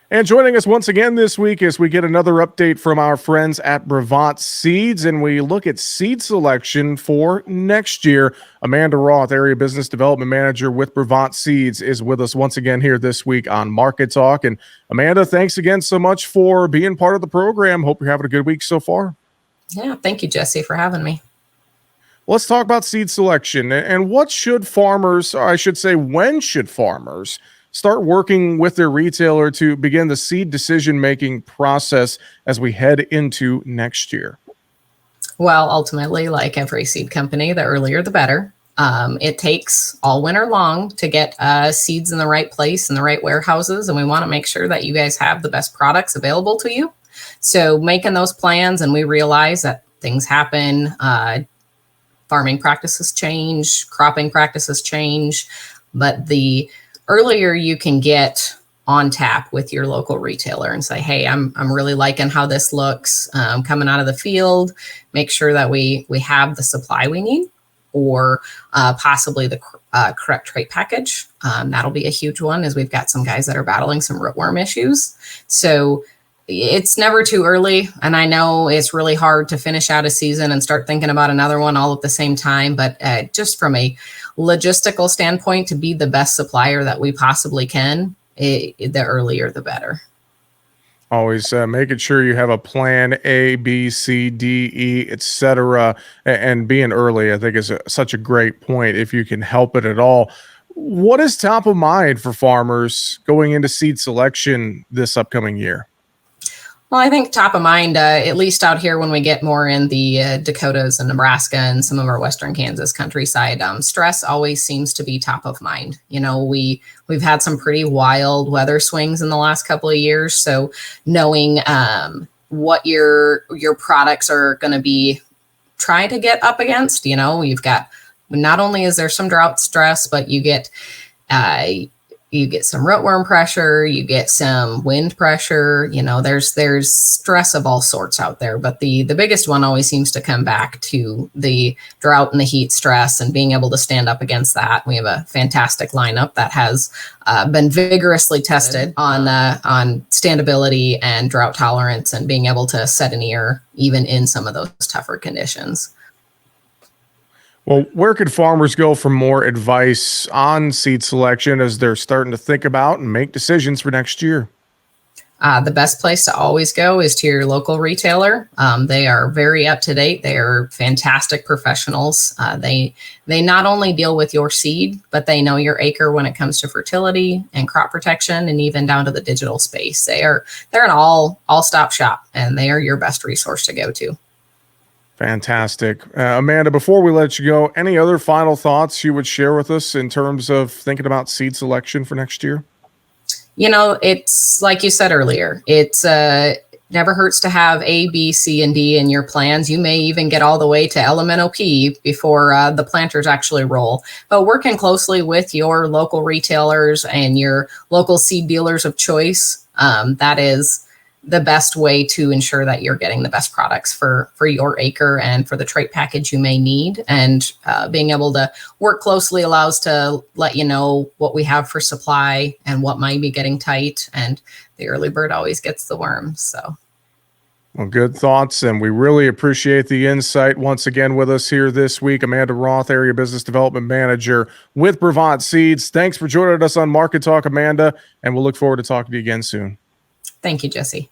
And joining us once again this week as we get another update from our friends at Brevant Seeds and we look at seed selection for next year. Amanda Roth, Area Business Development Manager with Brevant Seeds, is with us once again here this week on Market Talk. And Amanda, thanks again so much for being part of the program. Hope you're having a good week so far. Yeah, thank you, Jesse, for having me. Let's talk about seed selection and what should farmers, or I should say, when should farmers start working with their retailer to begin the seed decision-making process as we head into next year? Well, ultimately, like every seed company, the earlier the better. It takes all winter long to get seeds in the right place in the right warehouses, and we want to make sure that you guys have the best products available to you. So making those plans, and we realize that things happen, farming practices change, cropping practices change, but the earlier you can get on tap with your local retailer and say, hey, I'm really liking how this looks coming out of the field. Make sure that we have the supply we need, or possibly the correct trait package. That'll be a huge one, as we've got some guys that are battling some rootworm issues. So it's never too early. And I know it's really hard to finish out a season and start thinking about another one all at the same time. But just from a logistical standpoint, to be the best supplier that we possibly can, the earlier the better. Always making sure you have a plan A, B, C, D, E, etc. And being early, I think, is such a great point if you can help it at all. What is top of mind for farmers going into seed selection this upcoming year? Well, I think top of mind, at least out here when we get more in the Dakotas and Nebraska and some of our Western Kansas countryside, stress always seems to be top of mind. You know, we've had some pretty wild weather swings in the last couple of years. So knowing what your products are going to be trying to get up against, you know, you've got, not only is there some drought stress, but you get some rootworm pressure, you get some wind pressure, you know, there's stress of all sorts out there. But the biggest one always seems to come back to the drought and the heat stress, and being able to stand up against that. We have a fantastic lineup that has been vigorously tested on standability and drought tolerance, and being able to set an ear even in some of those tougher conditions. Well, where could farmers go for more advice on seed selection as they're starting to think about and make decisions for next year? The best place to always go is to your local retailer. They are very up to date. They are fantastic professionals. They not only deal with your seed, but they know your acre when it comes to fertility and crop protection, and even down to the digital space. They're an all-stop shop, and they are your best resource to go to. Fantastic. Amanda, before we let you go, any other final thoughts you would share with us in terms of thinking about seed selection for next year? You know, it's like you said earlier, it's never hurts to have A, B, C, and D in your plans. You may even get all the way to elemental P before the planters actually roll. But working closely with your local retailers and your local seed dealers of choice, that is the best way to ensure that you're getting the best products for your acre and for the trait package you may need. And being able to work closely allows to let you know what we have for supply and what might be getting tight. And the early bird always gets the worm. So. Well, good thoughts, and we really appreciate the insight. Once again with us here this week, Amanda Roth, Area Business Development Manager with Brevant Seeds. Thanks for joining us on Market Talk, Amanda, and we'll look forward to talking to you again soon. Thank you, Jesse.